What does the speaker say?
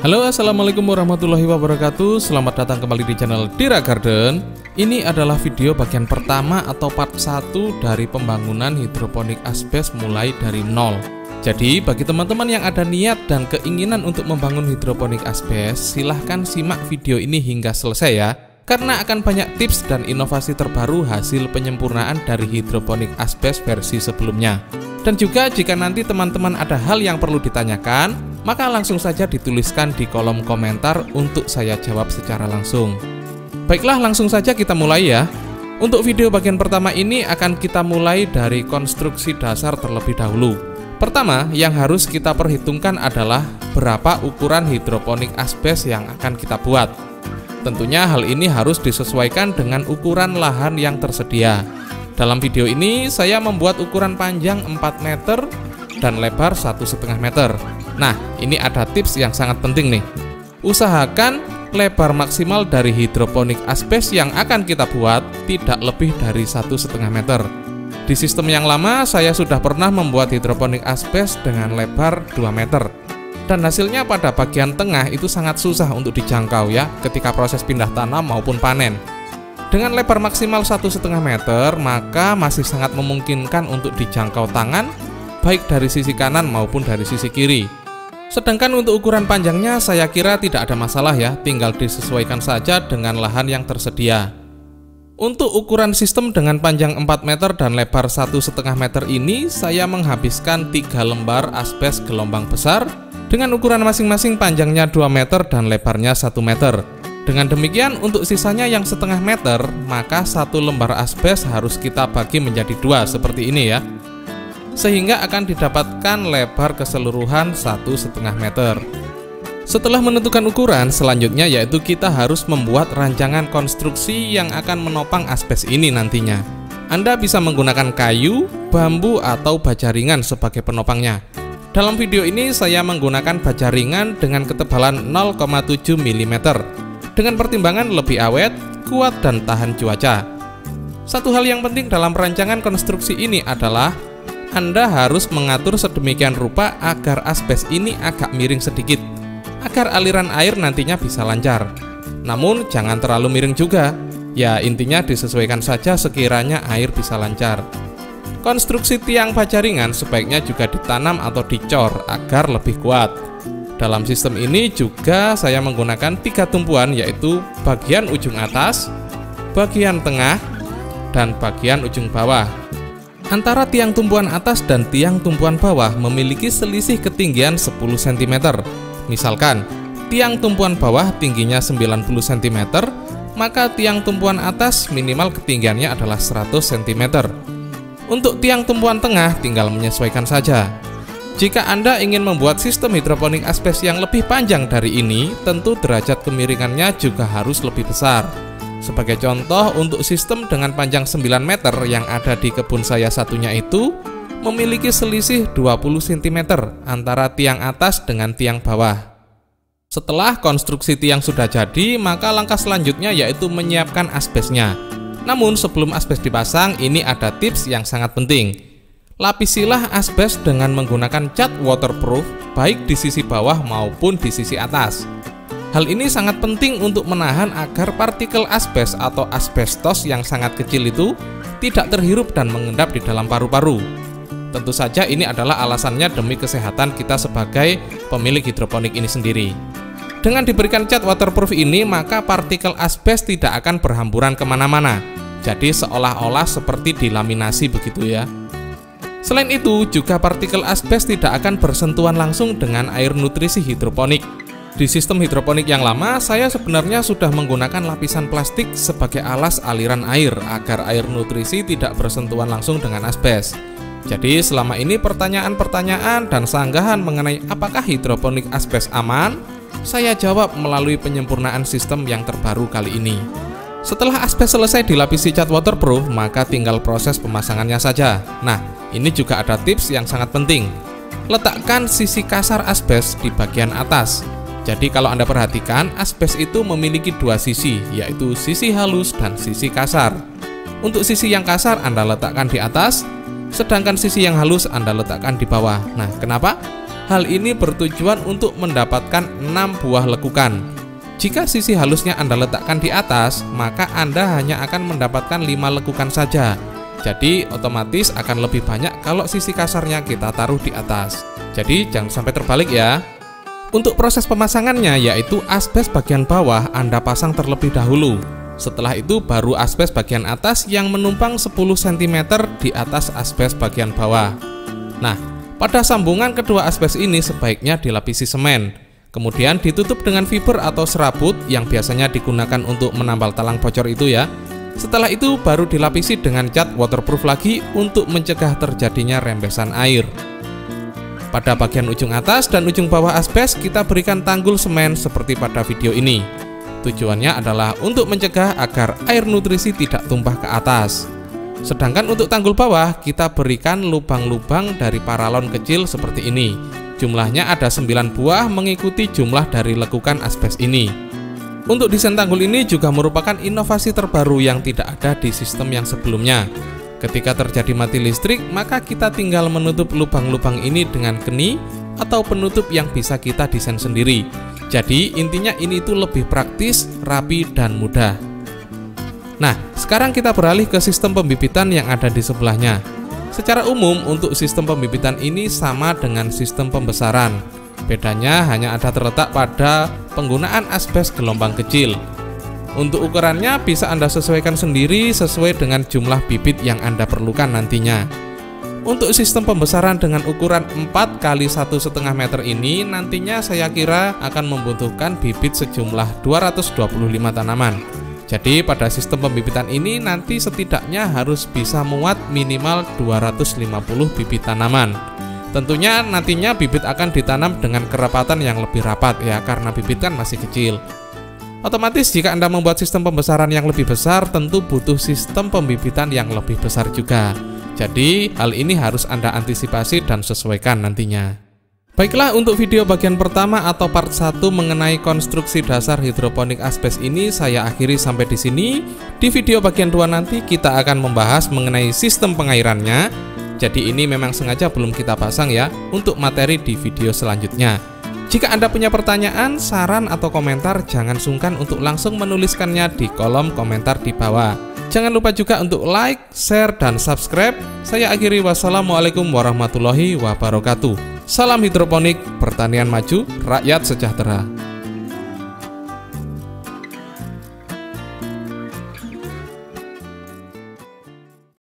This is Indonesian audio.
Halo, assalamualaikum warahmatullahi wabarakatuh. Selamat datang kembali di channel Dira Garden. Ini adalah video bagian pertama atau part 1 dari pembangunan hidroponik asbes mulai dari nol. Jadi bagi teman-teman yang ada niat dan keinginan untuk membangun hidroponik asbes, silahkan simak video ini hingga selesai ya, karena akan banyak tips dan inovasi terbaru hasil penyempurnaan dari hidroponik asbes versi sebelumnya. Dan juga jika nanti teman-teman ada hal yang perlu ditanyakan, maka langsung saja dituliskan di kolom komentar untuk saya jawab secara langsung. Baiklah, langsung saja kita mulai ya. Untuk video bagian pertama ini akan kita mulai dari konstruksi dasar terlebih dahulu. Pertama, yang harus kita perhitungkan adalah berapa ukuran hidroponik asbes yang akan kita buat. Tentunya hal ini harus disesuaikan dengan ukuran lahan yang tersedia. Dalam video ini saya membuat ukuran panjang 4 meter dan lebar 1,5 meter. Nah, ini ada tips yang sangat penting nih. Usahakan lebar maksimal dari hidroponik asbes yang akan kita buat tidak lebih dari 1,5 meter. Di sistem yang lama saya sudah pernah membuat hidroponik asbes dengan lebar 2 meter. Dan hasilnya pada bagian tengah itu sangat susah untuk dijangkau ya ketika proses pindah tanam maupun panen. Dengan lebar maksimal 1,5 meter, maka masih sangat memungkinkan untuk dijangkau tangan, baik dari sisi kanan maupun dari sisi kiri. Sedangkan untuk ukuran panjangnya saya kira tidak ada masalah ya, tinggal disesuaikan saja dengan lahan yang tersedia. Untuk ukuran sistem dengan panjang 4 meter dan lebar 1,5 meter ini, saya menghabiskan 3 lembar asbes gelombang besar, dengan ukuran masing-masing panjangnya 2 meter dan lebarnya 1 meter. Dengan demikian, untuk sisanya yang 0,5 meter, maka 1 lembar asbes harus kita bagi menjadi 2 seperti ini ya. Sehingga akan didapatkan lebar keseluruhan 1,5 meter. Setelah menentukan ukuran, selanjutnya yaitu kita harus membuat rancangan konstruksi yang akan menopang asbes ini nantinya. Anda bisa menggunakan kayu, bambu, atau baja ringan sebagai penopangnya. Dalam video ini saya menggunakan baja ringan dengan ketebalan 0,7 mm. Dengan pertimbangan lebih awet, kuat, dan tahan cuaca. Satu hal yang penting dalam perancangan konstruksi ini adalah Anda harus mengatur sedemikian rupa agar asbes ini agak miring sedikit, agar aliran air nantinya bisa lancar. Namun jangan terlalu miring juga, ya intinya disesuaikan saja sekiranya air bisa lancar. Konstruksi tiang baja ringan sebaiknya juga ditanam atau dicor agar lebih kuat. Dalam sistem ini juga saya menggunakan 3 tumpuan, yaitu bagian ujung atas, bagian tengah, dan bagian ujung bawah. Antara tiang tumpuan atas dan tiang tumpuan bawah memiliki selisih ketinggian 10 cm. Misalkan, tiang tumpuan bawah tingginya 90 cm, maka tiang tumpuan atas minimal ketinggiannya adalah 100 cm. Untuk tiang tumpuan tengah tinggal menyesuaikan saja. Jika Anda ingin membuat sistem hidroponik asbes yang lebih panjang dari ini, tentu derajat kemiringannya juga harus lebih besar. Sebagai contoh, untuk sistem dengan panjang 9 meter yang ada di kebun saya satunya itu, memiliki selisih 20 cm antara tiang atas dengan tiang bawah. Setelah konstruksi tiang sudah jadi, maka langkah selanjutnya yaitu menyiapkan asbesnya. Namun sebelum asbes dipasang, ini ada tips yang sangat penting. Lapisilah asbes dengan menggunakan cat waterproof baik di sisi bawah maupun di sisi atas. Hal ini sangat penting untuk menahan agar partikel asbes atau asbestos yang sangat kecil itu tidak terhirup dan mengendap di dalam paru-paru. Tentu saja ini adalah alasannya demi kesehatan kita sebagai pemilik hidroponik ini sendiri. Dengan diberikan cat waterproof ini, maka partikel asbes tidak akan berhamburan kemana-mana. Jadi seolah-olah seperti dilaminasi begitu ya. Selain itu, juga partikel asbes tidak akan bersentuhan langsung dengan air nutrisi hidroponik. Di sistem hidroponik yang lama, saya sebenarnya sudah menggunakan lapisan plastik sebagai alas aliran air agar air nutrisi tidak bersentuhan langsung dengan asbes. Jadi selama ini pertanyaan-pertanyaan dan sanggahan mengenai apakah hidroponik asbes aman, saya jawab melalui penyempurnaan sistem yang terbaru kali ini. Setelah asbes selesai dilapisi cat waterproof, maka tinggal proses pemasangannya saja. Nah, ini juga ada tips yang sangat penting. Letakkan sisi kasar asbes di bagian atas. Jadi kalau Anda perhatikan, asbes itu memiliki 2 sisi, yaitu sisi halus dan sisi kasar. Untuk sisi yang kasar Anda letakkan di atas, sedangkan sisi yang halus Anda letakkan di bawah. Nah, kenapa? Hal ini bertujuan untuk mendapatkan 6 buah lekukan. Jika sisi halusnya Anda letakkan di atas, maka Anda hanya akan mendapatkan 5 lekukan saja. Jadi otomatis akan lebih banyak kalau sisi kasarnya kita taruh di atas. Jadi jangan sampai terbalik ya. Untuk proses pemasangannya, yaitu asbes bagian bawah Anda pasang terlebih dahulu. Setelah itu baru asbes bagian atas yang menumpang 10 cm di atas asbes bagian bawah. Nah, pada sambungan kedua asbes ini sebaiknya dilapisi semen. Kemudian ditutup dengan fiber atau serabut yang biasanya digunakan untuk menambal talang bocor itu ya. Setelah itu baru dilapisi dengan cat waterproof lagi untuk mencegah terjadinya rembesan air. Pada bagian ujung atas dan ujung bawah asbes kita berikan tanggul semen seperti pada video ini. Tujuannya adalah untuk mencegah agar air nutrisi tidak tumpah ke atas. Sedangkan untuk tanggul bawah kita berikan lubang-lubang dari paralon kecil seperti ini. Jumlahnya ada 9 buah mengikuti jumlah dari lekukan asbes ini. Untuk desain tanggul ini juga merupakan inovasi terbaru yang tidak ada di sistem yang sebelumnya. Ketika terjadi mati listrik, maka kita tinggal menutup lubang-lubang ini dengan keni atau penutup yang bisa kita desain sendiri. Jadi intinya ini itu lebih praktis, rapi, dan mudah. Nah, sekarang kita beralih ke sistem pembibitan yang ada di sebelahnya. Secara umum untuk sistem pembibitan ini sama dengan sistem pembesaran. Bedanya hanya ada terletak pada penggunaan asbes gelombang kecil. Untuk ukurannya bisa Anda sesuaikan sendiri sesuai dengan jumlah bibit yang Anda perlukan nantinya. Untuk sistem pembesaran dengan ukuran 4 x 1,5 meter ini nantinya saya kira akan membutuhkan bibit sejumlah 225 tanaman. Jadi pada sistem pembibitan ini nanti setidaknya harus bisa muat minimal 250 bibit tanaman. Tentunya nantinya bibit akan ditanam dengan kerapatan yang lebih rapat ya, karena bibit kan masih kecil. Otomatis jika Anda membuat sistem pembesaran yang lebih besar, tentu butuh sistem pembibitan yang lebih besar juga. Jadi hal ini harus Anda antisipasi dan sesuaikan nantinya. Baiklah, untuk video bagian pertama atau part 1 mengenai konstruksi dasar hidroponik asbes ini saya akhiri sampai di sini. Di video bagian 2 nanti kita akan membahas mengenai sistem pengairannya. Jadi ini memang sengaja belum kita pasang ya, untuk materi di video selanjutnya. Jika Anda punya pertanyaan, saran atau komentar, jangan sungkan untuk langsung menuliskannya di kolom komentar di bawah. Jangan lupa juga untuk like, share, dan subscribe. Saya akhiri, wassalamualaikum warahmatullahi wabarakatuh. Salam hidroponik, pertanian maju, rakyat sejahtera.